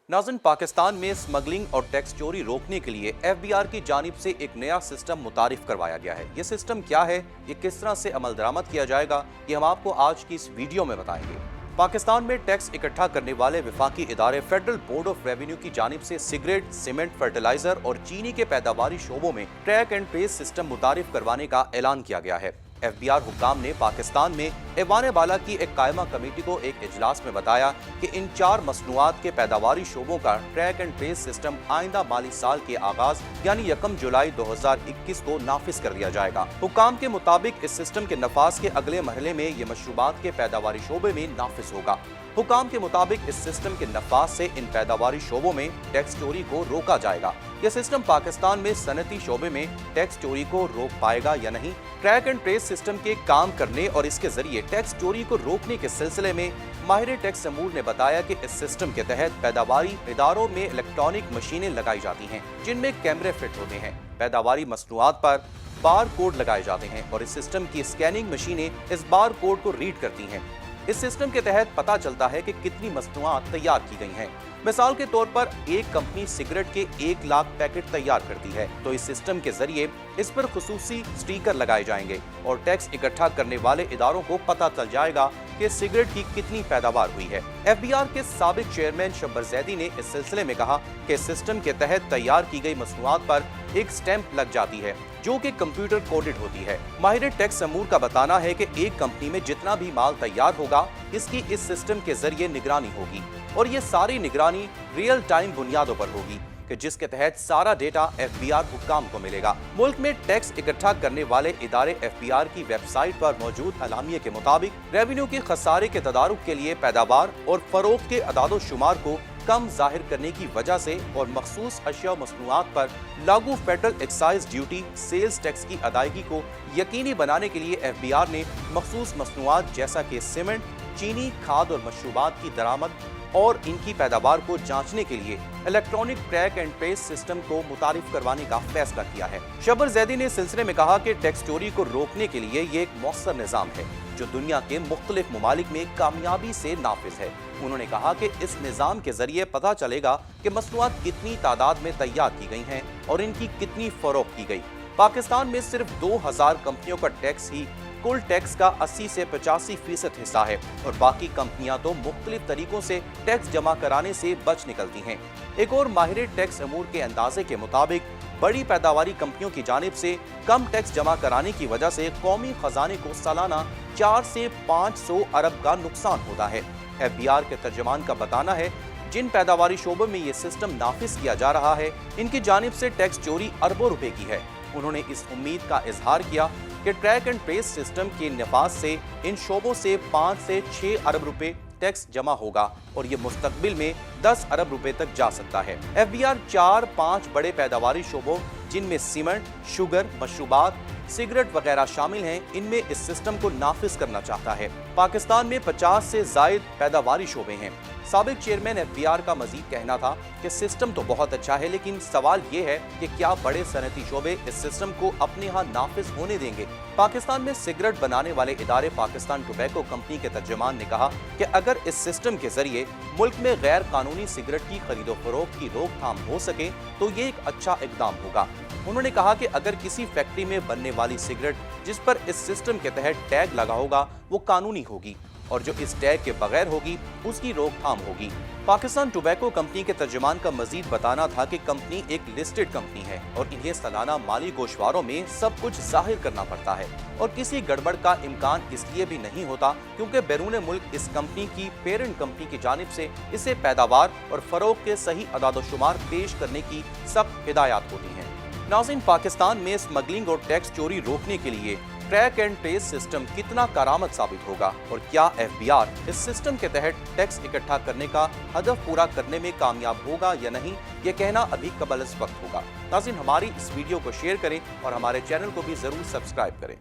नाज़रीन, पाकिस्तान में स्मगलिंग और टैक्स चोरी रोकने के लिए एफबीआर की जानिब से एक नया सिस्टम मुतारिफ करवाया गया है। ये सिस्टम क्या है, ये किस तरह से अमल दरामद किया जाएगा, ये हम आपको आज की इस वीडियो में बताएंगे। पाकिस्तान में टैक्स इकट्ठा करने वाले विफाकी इदारे फेडरल बोर्ड ऑफ रेवेन्यू की जानिब से सिगरेट, सीमेंट, फर्टिलाइजर और चीनी के पैदावारी शोबों में ट्रैक एंड ट्रेस सिस्टम मुतारिफ करवाने का ऐलान किया गया है। एफबीआर हुक्काम ने पाकिस्तान में ऐवान बाला की एक कायमा कमेटी को एक इजलास में बताया कि इन 4 मसनूआत के पैदावारी शोबों का ट्रैक एंड ट्रेस सिस्टम आइंदा माली साल के आगाज यानी 1 जुलाई 2021 को नाफिज कर दिया जाएगा। हुक्काम के मुताबिक इस सिस्टम के नफाज के अगले मरहले में ये मशरूबात के पैदावारी शोबे में नाफिज होगा। हुक्काम के मुताबिक इस सिस्टम के नफाज से इन पैदावारी शोबों में टैक्स चोरी को रोका जाएगा। यह सिस्टम पाकिस्तान में सनती शोबे में टैक्स चोरी को रोक पाएगा या नहीं। ट्रैक एंड ट्रेस सिस्टम के काम करने और इसके जरिए टैक्स चोरी को रोकने के सिलसिले में माहिर टैक्स अमूर ने बताया कि इस सिस्टम के तहत पैदावारी इदारों में इलेक्ट्रॉनिक मशीनें लगाई जाती हैं जिनमें कैमरे फिट होते हैं। पैदावारी मसनूआत पर बार कोड लगाए जाते हैं और इस सिस्टम की स्कैनिंग मशीनें इस बार कोड को रीड करती हैं। इस सिस्टम के तहत पता चलता है कि कितनी मसनूआत तैयार की गई हैं। मिसाल के तौर पर एक कंपनी सिगरेट के 1 लाख पैकेट तैयार करती है तो इस सिस्टम के जरिए इस पर खुसूसी स्टिकर लगाए जाएंगे और टैक्स इकट्ठा करने वाले इदारों को पता चल जाएगा कि सिगरेट की कितनी पैदावार हुई है। एफबीआर के साबिक चेयरमैन शब्बर जैदी ने इस सिलसिले में कहा कि इस सिस्टम के तहत तैयार की गई मसनूआत पर एक स्टैंप लग जाती है जो कि कंप्यूटर कोडेड होती है। माहिर टैक्स अमूर का बताना है कि एक कंपनी में जितना भी माल तैयार होगा इसकी इस सिस्टम के जरिए निगरानी होगी और ये सारी निगरानी रियल टाइम बुनियादों पर होगी कि जिसके तहत सारा डेटा एफबीआर हुक्काम को मिलेगा। मुल्क में टैक्स इकट्ठा करने वाले इदारे एफबीआर की वेबसाइट पर मौजूद अलामिये के मुताबिक रेवेन्यू के खसारे के तदारुक के लिए पैदावार और फरोख्त के अदादो शुमार को कम जाहिर करने की वजह से और मखसूस अशिया मसनूआत पर लागू federal excise duty sales tax की अदायगी को यकीनी बनाने के लिए एफबीआर ने मखसूस मसनूआत जैसा कि सीमेंट, चीनी, खाद और मशरूबात की दरामद और इनकी पैदावार को जांचने के लिए electronic track and trace system को मुतारिफ करवाने का फैसला किया है। शब्बर जैदी ने इस सिलसिले में कहा कि टैक्स चोरी को रोकने के लिए ये एक मौसर निज़ाम है जो दुनिया के मुख्तलिफ ममालिक में कामयाबी से नाफिज है। उन्होंने कहा कि इस निज़ाम के जरिए पता चलेगा कि मसनूआत कितनी तादाद में तैयार की गई हैं और इनकी कितनी फरोख्त की गई। पाकिस्तान में सिर्फ 2000 कंपनियों का टैक्स ही कुल टैक्स का 80 से 85% हिस्सा है और बाकी कंपनियां तो मुख्तलिफ तरीकों से टैक्स जमा कराने से बच निकलती हैं। एक और माहिर टैक्स अमूर के अंदाजे के मुताबिक बड़ी पैदावारी कंपनियों की जानिब से कम टैक्स जमा कराने की वजह से कौमी खजाने को सालाना 4 से 500 अरब का नुकसान होता है। एफबीआर के तर्जमान का बताना है जिन पैदावारी शोबों में ये सिस्टम नाफिज किया जा रहा है इनकी जानिब से टैक्स चोरी अरबों रुपए की है। उन्होंने इस उम्मीद का इजहार किया कि ट्रैक एंड ट्रेस सिस्टम के नफाज से इन शोबों से 5 से 6 अरब रुपए टैक्स जमा होगा और ये मुस्तकबिल में 10 अरब रुपए तक जा सकता है। एफबीआर 4-5 बड़े पैदावारी शोबों जिनमें सीमेंट, शुगर, मशरूबात, सिगरेट वगैरह शामिल हैं, इनमें इस सिस्टम को नाफिज करना चाहता है। पाकिस्तान में 50 से जायद पैदावारी शोबे हैं। साबिक चेयरमैन एफबीआर का मजीद कहना था कि सिस्टम तो बहुत अच्छा है लेकिन सवाल ये है कि क्या बड़े सनती शोबे इस सिस्टम को अपने यहाँ नाफिज होने देंगे। पाकिस्तान में सिगरेट बनाने वाले इदारे पाकिस्तान टोबैको कंपनी के तर्जमान ने कहा कि अगर इस सिस्टम के जरिए मुल्क में गैर कानूनी सिगरेट की खरीदो फरोख्त की रोकथाम हो सके तो ये एक अच्छा इकदाम होगा। उन्होंने कहा कि अगर किसी फैक्ट्री में बनने वाली सिगरेट जिस पर इस सिस्टम के तहत टैग लगा होगा वो कानूनी होगी और जो इस टैग के बगैर होगी उसकी रोकथाम होगी। पाकिस्तान टोबैको कंपनी के तर्जमान का मजीद बताना था कि कंपनी एक लिस्टेड कंपनी है और इन्हें सालाना माली गोशवारों में सब कुछ जाहिर करना पड़ता है और किसी गड़बड़ का इम्कान इसलिए भी नहीं होता क्योंकि बैरून मुल्क इस कंपनी की पेरेंट कंपनी की जानिब से इसे पैदावार और फरोख्त के सही अदादोशुमार पेश करने की सख्त हिदायत होती हैं। नाज़रीन, पाकिस्तान में स्मगलिंग और टैक्स चोरी रोकने के लिए ट्रैक एंड ट्रेस सिस्टम कितना कारामद साबित होगा और क्या एफबीआर इस सिस्टम के तहत टैक्स इकट्ठा करने का हदफ पूरा करने में कामयाब होगा या नहीं, ये कहना अभी कबल इस वक्त होगा। नाज़रीन, हमारी इस वीडियो को शेयर करें और हमारे चैनल को भी जरूर सब्सक्राइब करें।